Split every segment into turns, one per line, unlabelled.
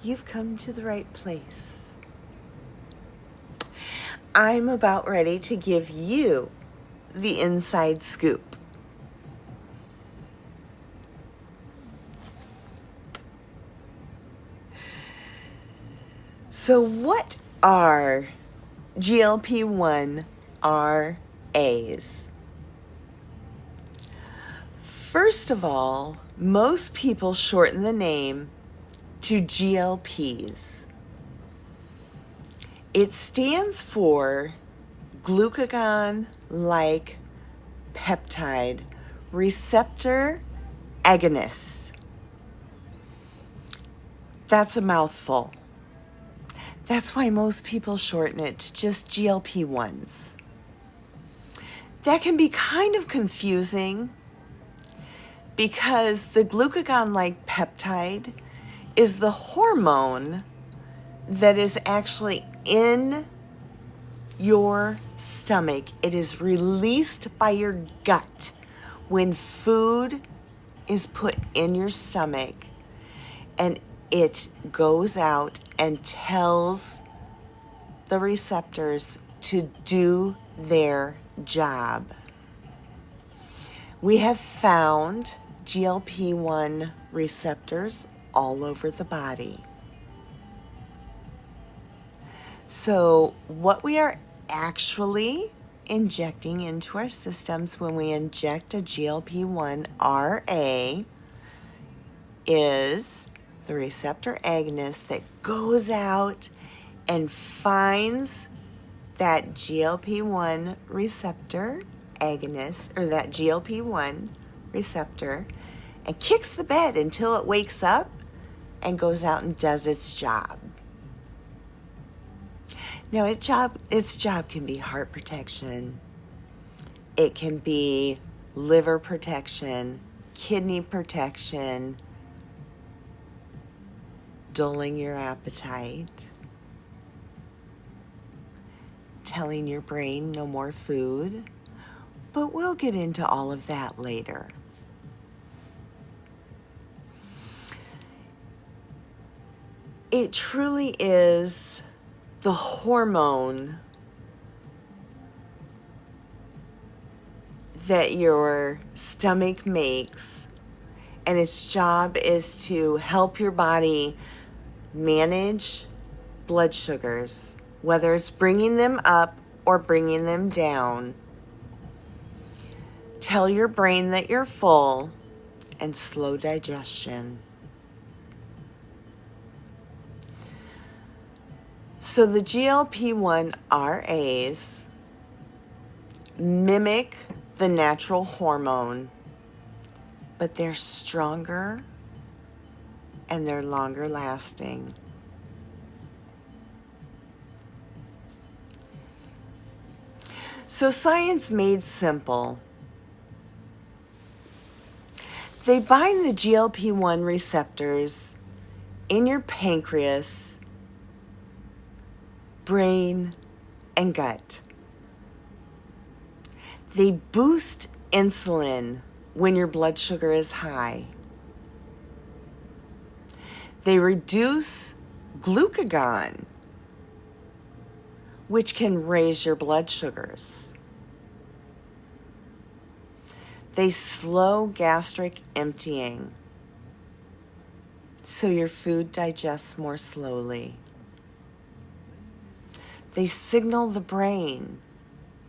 you've come to the right place. I'm about ready to give you the inside scoop. So what are GLP-1 RAs? First of all, most people shorten the name to GLPs. It stands for glucagon-like peptide receptor agonists. That's a mouthful. That's why most people shorten it to just GLP-1s. That can be kind of confusing because the glucagon-like peptide is the hormone that is actually in your stomach. It is released by your gut when food is put in your stomach, and it goes out and tells the receptors to do their job. We have found GLP-1 receptors all over the body. So what we are actually injecting into our systems when we inject a GLP-1 RA is the receptor agonist that goes out and finds that GLP-1 receptor agonist, or that GLP-1 receptor, and kicks the bed until it wakes up and goes out and does its job. Now, its job can be heart protection. It can be liver protection, kidney protection, dulling your appetite, telling your brain no more food, but we'll get into all of that later. It truly is the hormone that your stomach makes, and its job is to help your body manage blood sugars, whether it's bringing them up or bringing them down. Tell your brain that you're full, and slow digestion. So the GLP-1 RAs mimic the natural hormone, but they're stronger and they're longer lasting. So science made simple. They bind the GLP-1 receptors in your pancreas, brain, and gut. They boost insulin when your blood sugar is high. They reduce glucagon, which can raise your blood sugars. They slow gastric emptying, so your food digests more slowly. They signal the brain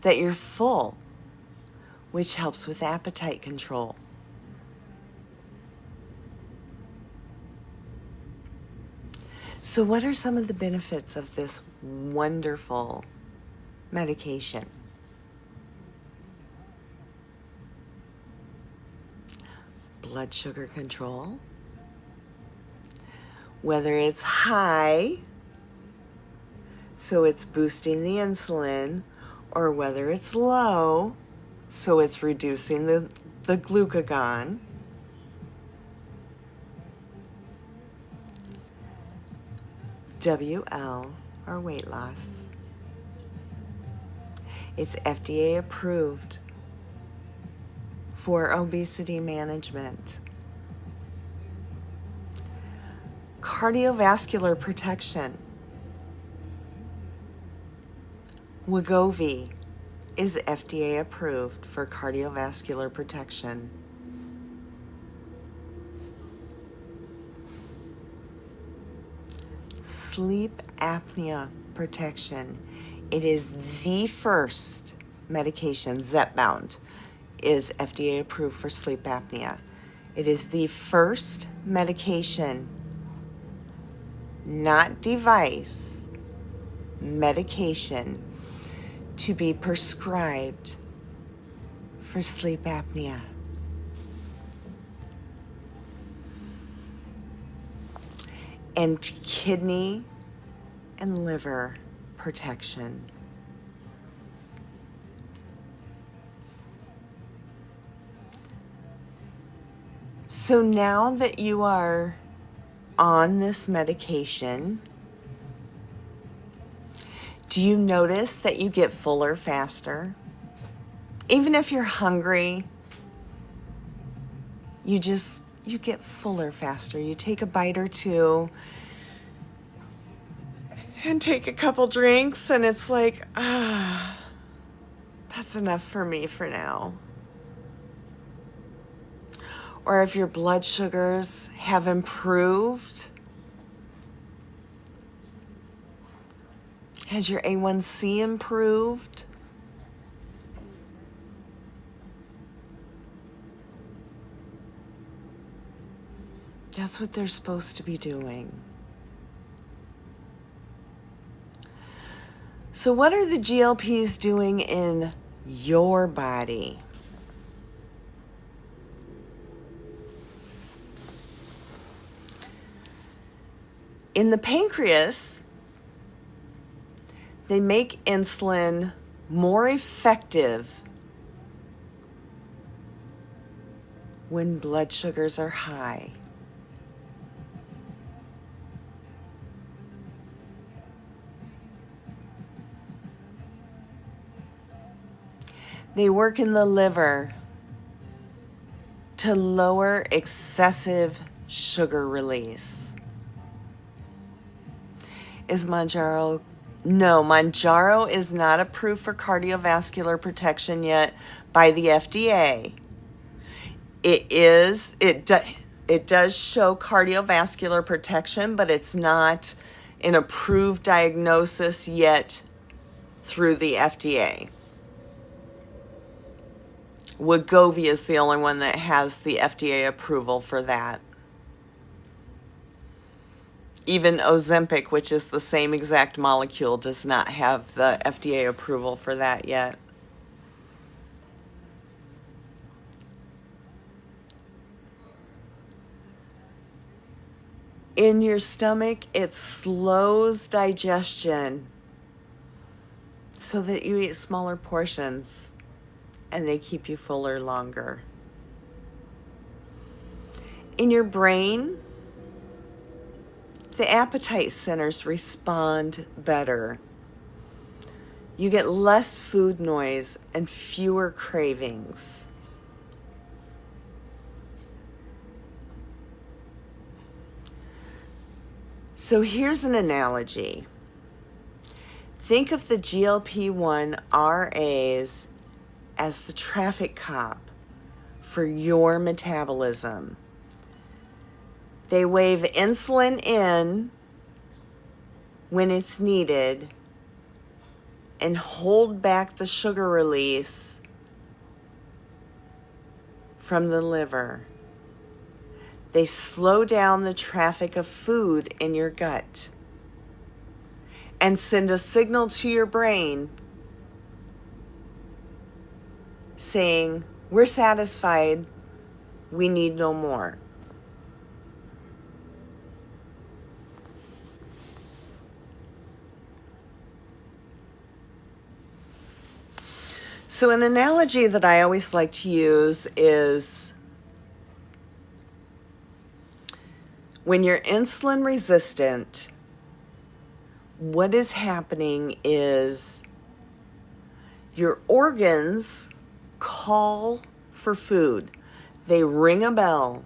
that you're full, which helps with appetite control. So what are some of the benefits of this wonderful medication? Blood sugar control. Whether it's high, so it's boosting the insulin, or whether it's low, so it's reducing the glucagon. WL, or weight loss. It's FDA approved for obesity management. cardiovascular protection. Wegovy is FDA approved for cardiovascular protection. Sleep apnea protection. It is the first medication, Zepbound, is FDA approved for sleep apnea. It is the first medication, not device, medication, to be prescribed for sleep apnea. And kidney and liver protection. So now that you are on this medication, do you notice that you get fuller faster? Even if you're hungry, you get fuller faster. You take a bite or two and take a couple drinks, and it's like, that's enough for me for now. Or if your blood sugars have improved, has your A1C improved? That's what they're supposed to be doing. So what are the GLPs doing in your body? In the pancreas, they make insulin more effective when blood sugars are high. They work in the liver to lower excessive sugar release. Is Mounjaro? No, Mounjaro is not approved for cardiovascular protection yet by the FDA. It does show cardiovascular protection, but it's not an approved diagnosis yet through the FDA. Wegovy is the only one that has the FDA approval for that. Even Ozempic, which is the same exact molecule, does not have the FDA approval for that yet. In your stomach, it slows digestion so that you eat smaller portions and they keep you fuller longer. In your brain, the appetite centers respond better. You get less food noise and fewer cravings. So here's an analogy. Think of the GLP-1 RAs as the traffic cop for your metabolism. They wave insulin in when it's needed and hold back the sugar release from the liver. They slow down the traffic of food in your gut and send a signal to your brain saying, we're satisfied, we need no more. So an analogy that I always like to use is when you're insulin resistant, what is happening is your organs call for food. They ring a bell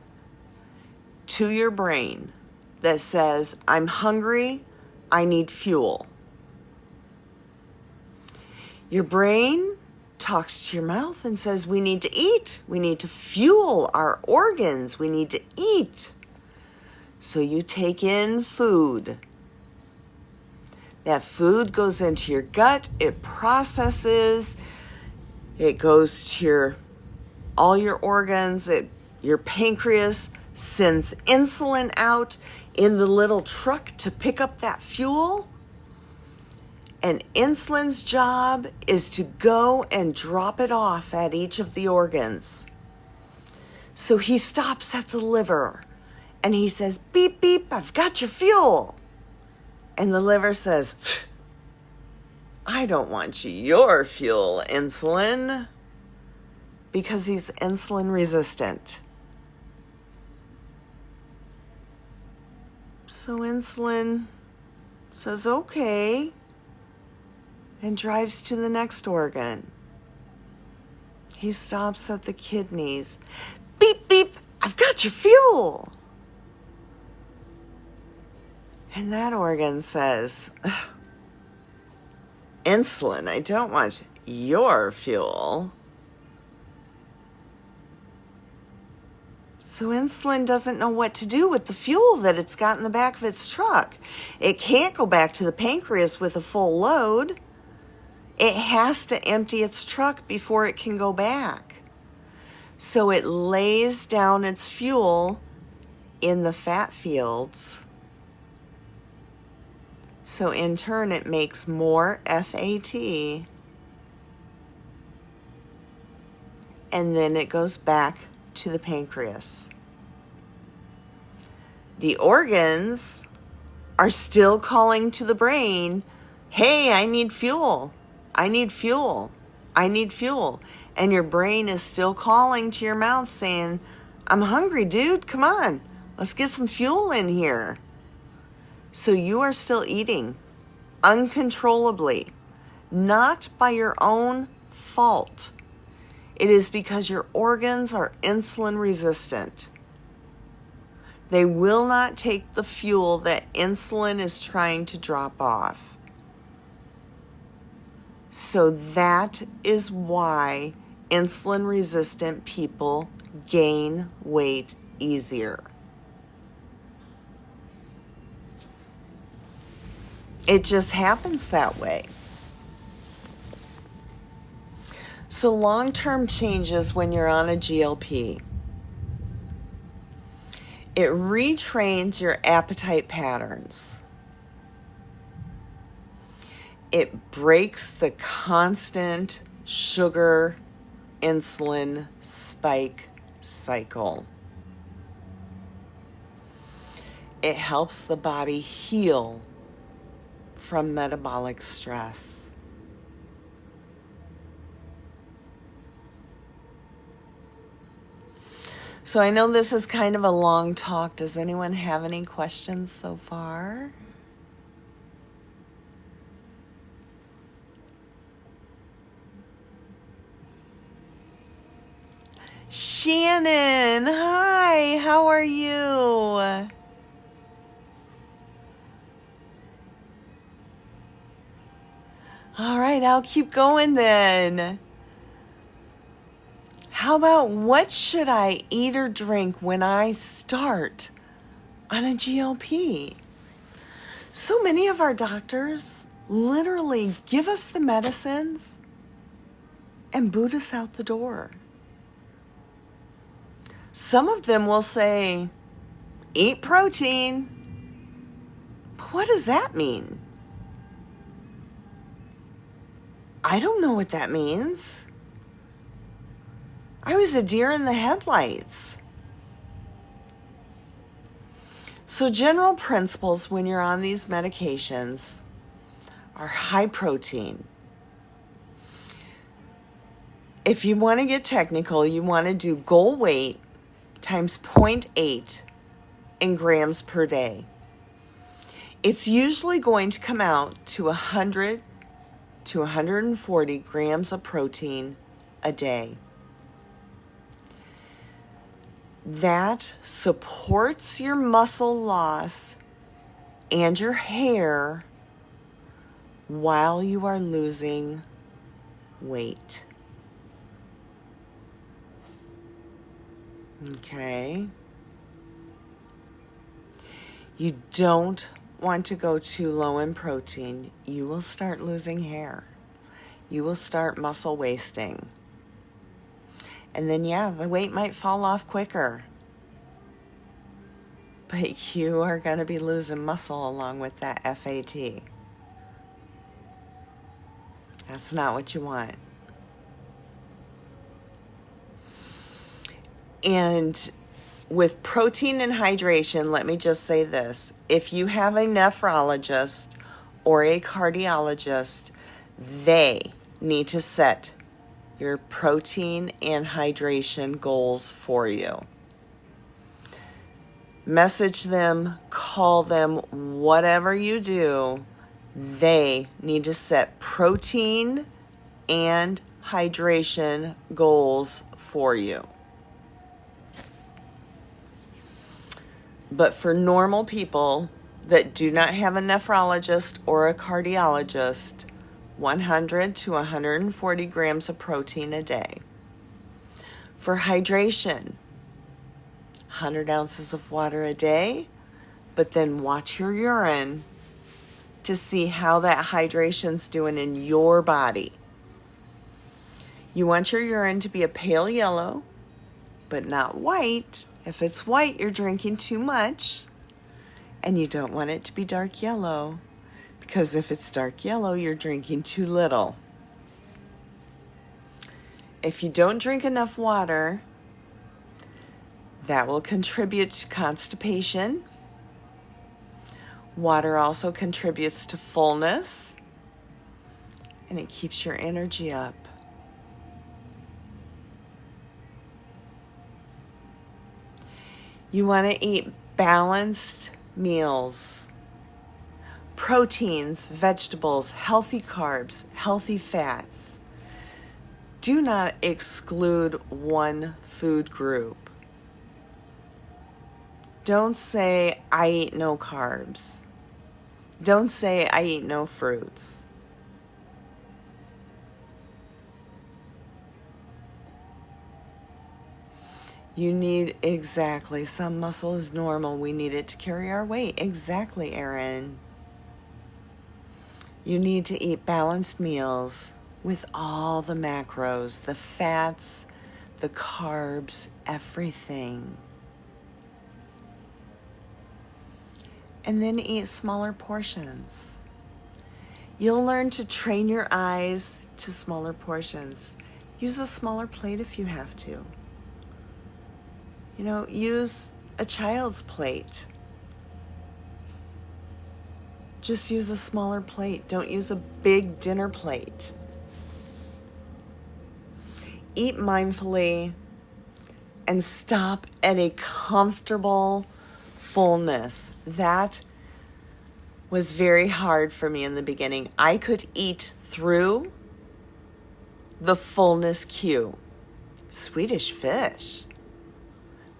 to your brain that says, I'm hungry, I need fuel. Your brain talks to your mouth and says, we need to eat. We need to fuel our organs. We need to eat. So you take in food. That food goes into your gut. It processes. It goes to all your organs. Your pancreas sends insulin out in the little truck to pick up that fuel. And insulin's job is to go and drop it off at each of the organs. So he stops at the liver and he says, beep, beep, I've got your fuel. And the liver says, I don't want your fuel, insulin, because he's insulin resistant. So insulin says, okay, and drives to the next organ. He stops at the kidneys. Beep, beep, I've got your fuel. And that organ says, insulin, I don't want your fuel. So insulin doesn't know what to do with the fuel that it's got in the back of its truck. It can't go back to the pancreas with a full load. It has to empty its truck before it can go back. So it lays down its fuel in the fat fields. So in turn, it makes more FAT. And then it goes back to the pancreas. The organs are still calling to the brain, hey, I need fuel. I need fuel. I need fuel. And your brain is still calling to your mouth saying, I'm hungry, dude. Come on. Let's get some fuel in here. So you are still eating uncontrollably, not by your own fault. It is because your organs are insulin resistant. They will not take the fuel that insulin is trying to drop off. So that is why insulin resistant people gain weight easier. It just happens that way. So long-term changes when you're on a GLP. It retrains your appetite patterns. It breaks the constant sugar insulin spike cycle. It helps the body heal from metabolic stress. So I know this is kind of a long talk. Does anyone have any questions so far? Shannon, hi, how are you? All right, I'll keep going then. How about what should I eat or drink when I start on a GLP? So many of our doctors literally give us the medicines and boot us out the door. Some of them will say, eat protein. But what does that mean? I don't know what that means. I was a deer in the headlights. So general principles when you're on these medications are high protein. If you want to get technical, you want to do goal weight times 0.8 in grams per day. It's usually going to come out to 100 to 140 grams of protein a day. that supports your muscle loss and your hair while you are losing weight. Okay. You don't want to go too low in protein. You will start losing hair. You will start muscle wasting. And then, yeah, the weight might fall off quicker. But you are going to be losing muscle along with that FAT. That's not what you want. And with protein and hydration, let me just say this. If you have a nephrologist or a cardiologist, they need to set your protein and hydration goals for you. Message them, call them, whatever you do, they need to set protein and hydration goals for you. But for normal people that do not have a nephrologist or a cardiologist, 100 to 140 grams of protein a day. For hydration, 100 ounces of water a day, but then watch your urine to see how that hydration's doing in your body. You want your urine to be a pale yellow, but not white. If it's white, you're drinking too much, and you don't want it to be dark yellow, because if it's dark yellow, you're drinking too little. If you don't drink enough water, that will contribute to constipation. Water also contributes to fullness, and it keeps your energy up. You want to eat balanced meals. Proteins, vegetables, healthy carbs, healthy fats. Do not exclude one food group. Don't say, I eat no carbs. Don't say, I eat no fruits. You need, exactly, some muscle is normal. We need it to carry our weight. Exactly, Erin. You need to eat balanced meals with all the macros, the fats, the carbs, everything. And then eat smaller portions. You'll learn to train your eyes to smaller portions. Use a smaller plate if you have to. You know, use a child's plate. Just use a smaller plate. Don't use a big dinner plate. Eat mindfully and stop at a comfortable fullness. That was very hard for me in the beginning. I could eat through the fullness cue. Swedish fish.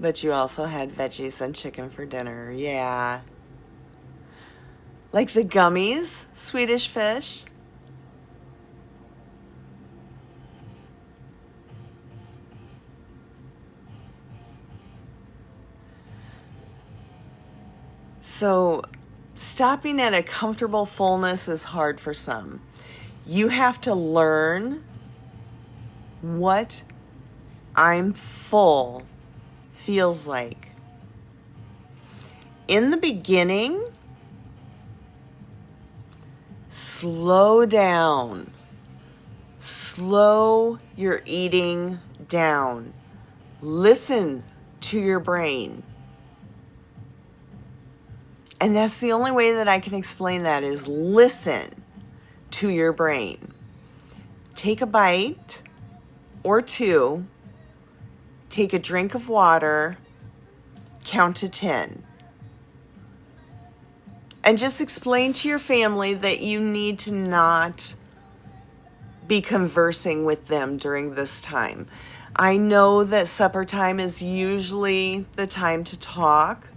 But you also had veggies and chicken for dinner. Yeah. Like the gummies, Swedish fish. So stopping at a comfortable fullness is hard for some. You have to learn what I'm full feels like. In the beginning, slow down. Slow your eating down. Listen to your brain. And that's the only way that I can explain that is listen to your brain. Take a bite or two. Take a drink of water, count to 10. And just explain to your family that you need to not be conversing with them during this time. I know that supper time is usually the time to talk,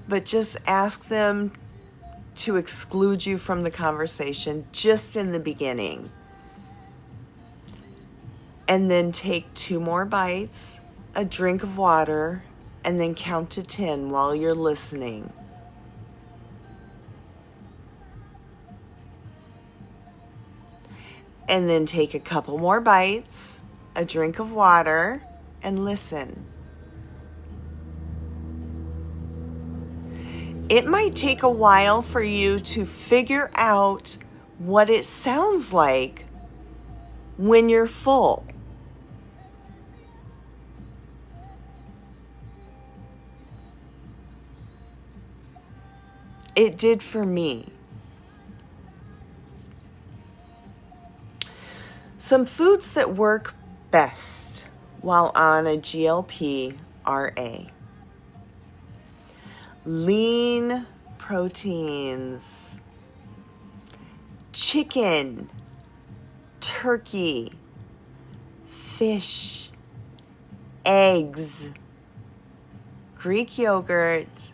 but just ask them to exclude you from the conversation just in the beginning. And then take 2 more bites, a drink of water, and then count to 10 while you're listening. And then take a couple more bites, a drink of water, and listen. It might take a while for you to figure out what it sounds like when you're full. It did for me. Some foods that work best while on a GLP are lean proteins, chicken, turkey, fish, eggs, Greek yogurt,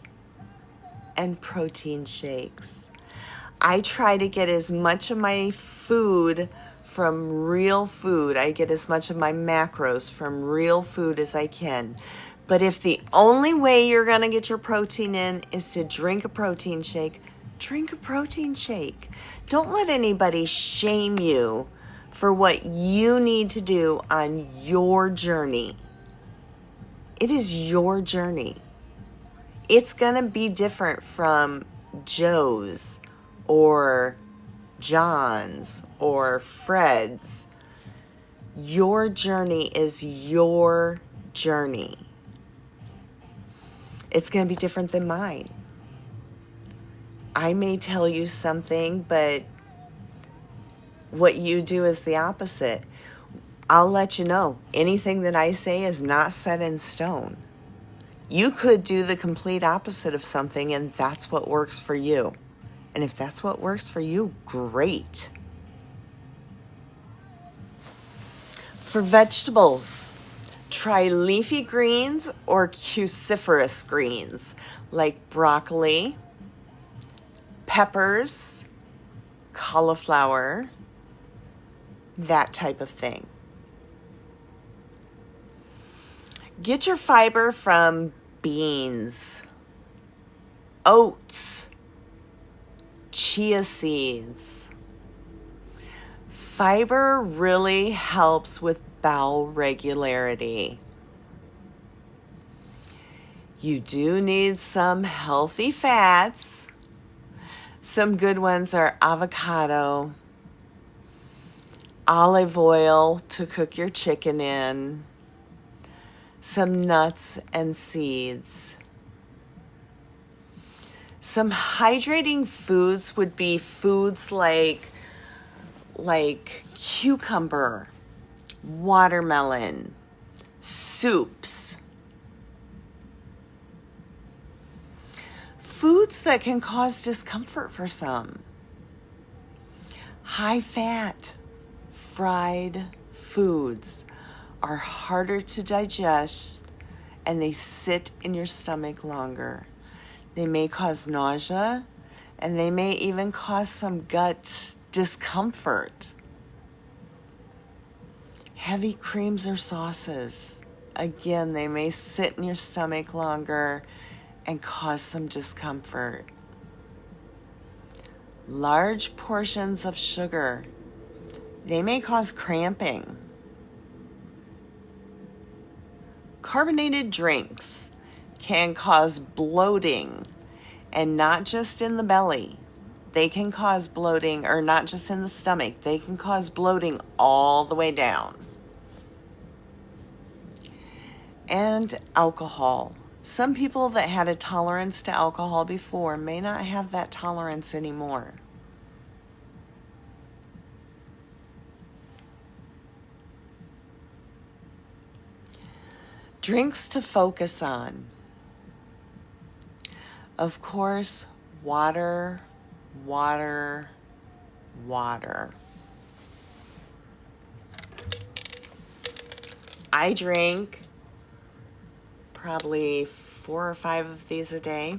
and protein shakes. I try to get as much of my food from real food. I get as much of my macros from real food as I can. But if the only way you're going to get your protein in is to drink a protein shake, drink a protein shake. Don't let anybody shame you for what you need to do on your journey. It is your journey. It's going to be different from Joe's or John's or Fred's. Your journey is your journey. It's going to be different than mine. I may tell you something, but what you do is the opposite. I'll let you know. Anything that I say is not set in stone. You could do the complete opposite of something, and that's what works for you. And if that's what works for you, great. For vegetables, try leafy greens or cruciferous greens like broccoli, peppers, cauliflower, that type of thing. Get your fiber from beans, oats, chia seeds. Fiber really helps with bowel regularity. You do need some healthy fats. Some good ones are avocado, olive oil to cook your chicken in, some nuts and seeds. Some hydrating foods would be foods like cucumber, watermelon, soups. Foods that can cause discomfort for some. High fat, fried foods are harder to digest and they sit in your stomach longer. They may cause nausea and they may even cause some gut discomfort. Heavy creams or sauces, again, they may sit in your stomach longer and cause some discomfort. Large portions of sugar, they may cause cramping. Carbonated drinks can cause bloating, and not just in the belly. They can cause bloating, or not just in the stomach. They can cause bloating all the way down. And alcohol. Some people that had a tolerance to alcohol before may not have that tolerance anymore. Drinks to focus on. Of course, water, water, water. I drink probably 4 or 5 of these a day.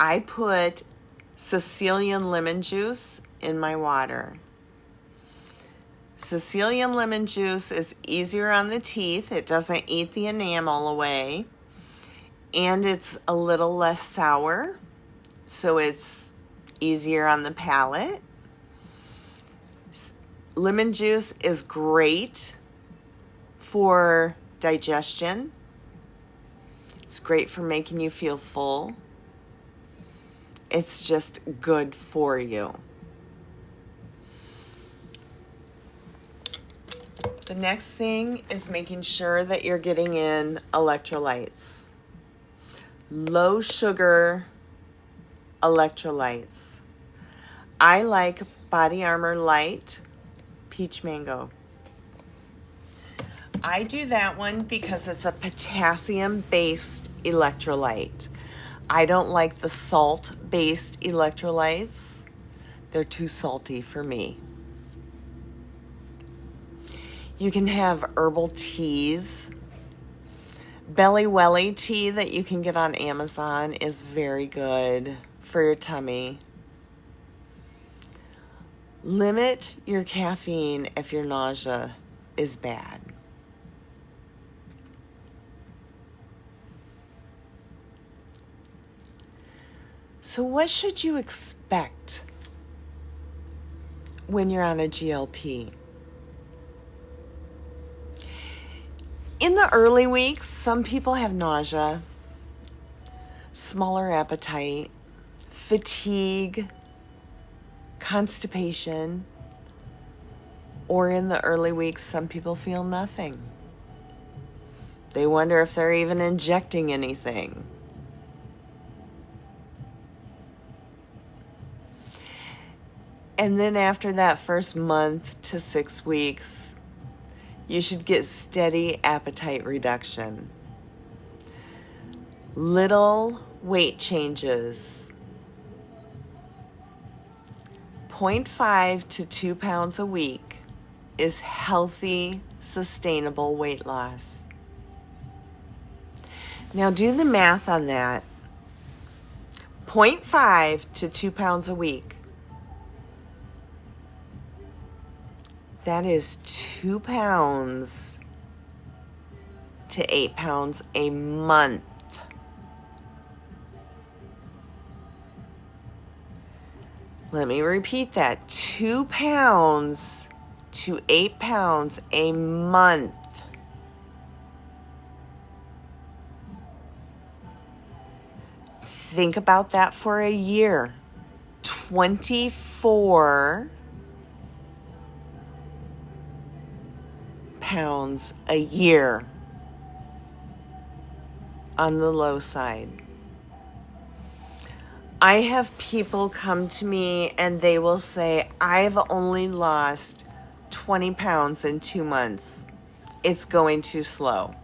I put Sicilian lemon juice in my water. Sicilian lemon juice is easier on the teeth. It doesn't eat the enamel away. And it's a little less sour, so it's easier on the palate. Lemon juice is great for digestion. It's great for making you feel full. It's just good for you. The next thing is making sure that you're getting in electrolytes. Low sugar electrolytes. I like Body Armor Light Peach Mango. I do that one because it's a potassium-based electrolyte. I don't like the salt-based electrolytes. They're too salty for me. You can have herbal teas. Belly Welly tea that you can get on Amazon is very good for your tummy. Limit your caffeine if your nausea is bad. So what should you expect when you're on a GLP? In the early weeks, some people have nausea, smaller appetite, fatigue, constipation, or in the early weeks, some people feel nothing. They wonder if they're even injecting anything. And then after that first month to 6 weeks, you should get steady appetite reduction. Little weight changes. 0.5 to 2 pounds a week is healthy, sustainable weight loss. Now do the math on that. 0.5 to 2 pounds a week. That is 2 pounds to 8 pounds a month. Let me repeat that. 2 pounds to 8 pounds a month. Think about that for a year. 24 pounds a year on the low side. I have people come to me and they will say, I've only lost 20 pounds in 2 months. It's going too slow.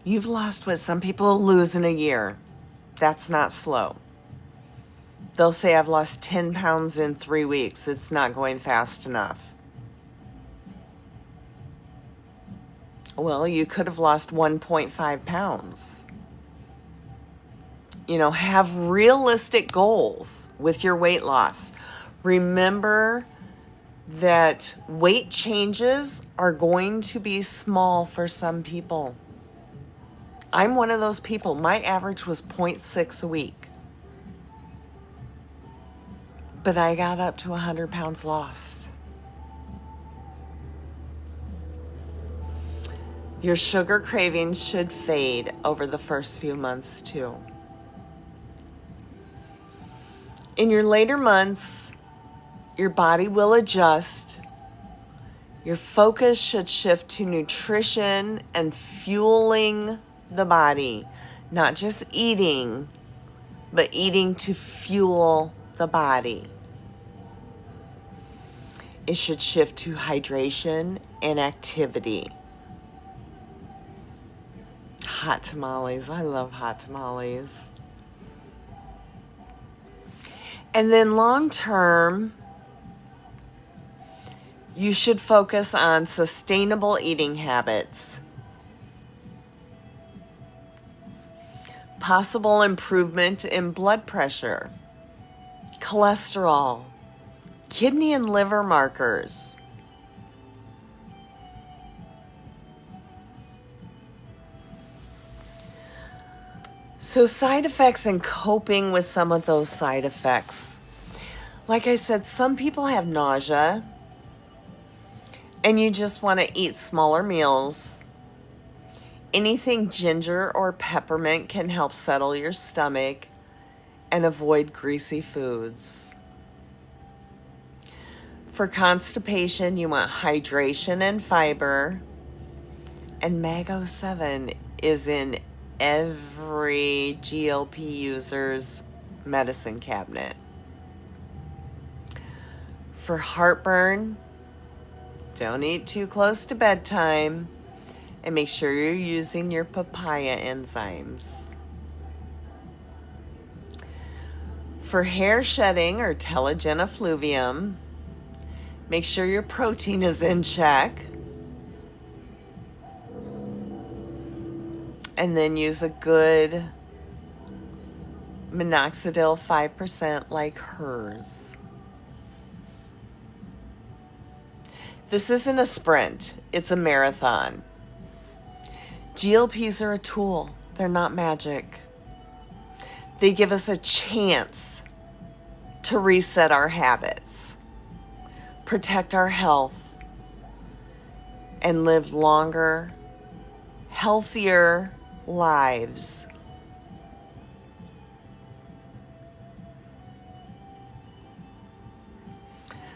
You've lost what some people lose in a year. That's not slow. They'll say, I've lost 10 pounds in 3 weeks. It's not going fast enough. Well, you could have lost 1.5 pounds. You know, have realistic goals with your weight loss. Remember that weight changes are going to be small for some people. I'm one of those people. My average was 0.6 a week. But I got up to 100 pounds lost. Your sugar cravings should fade over the first few months too. In your later months, your body will adjust. Your focus should shift to nutrition and fueling the body, not just eating, but eating to fuel the body. It should shift to hydration and activity. Hot tamales. I love hot tamales. And then long term, You should focus on sustainable eating habits, possible improvement in blood pressure, cholesterol, kidney and liver markers. So side effects and coping with some of those side effects. Like I said, some people have nausea and you just want to eat smaller meals. Anything ginger or peppermint can help settle your stomach and avoid greasy foods. For constipation, you want hydration and fiber. And Mag-O7 is in every GLP user's medicine cabinet. For heartburn, don't eat too close to bedtime, and make sure you're using your papaya enzymes. For hair shedding or telogen effluvium, make sure your protein is in check. And then use a good minoxidil 5% like hers. This isn't a sprint, it's a marathon. GLPs are a tool, they're not magic. They give us a chance to reset our habits, protect our health, and live longer, healthier lives.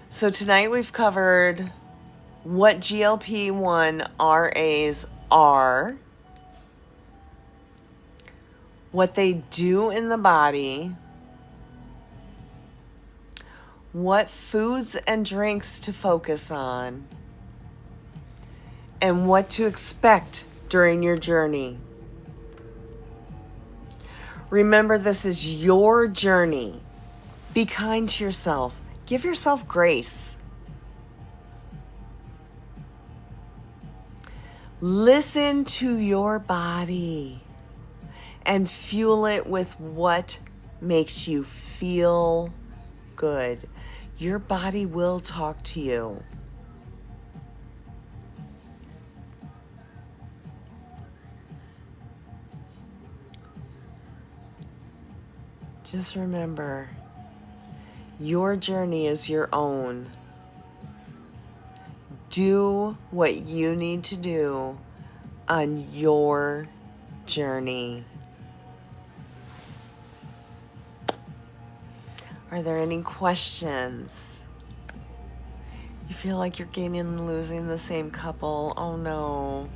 So tonight we've covered what GLP-1 RAs are, what they do in the body, what foods and drinks to focus on, and what to expect during your journey. Remember, this is your journey. Be kind to yourself. Give yourself grace. Listen to your body and fuel it with what makes you feel good. Your body will talk to you. Just remember, your journey is your own. Do what you need to do on your journey. Are there any questions? You feel like you're gaining and losing the same couple? Oh no.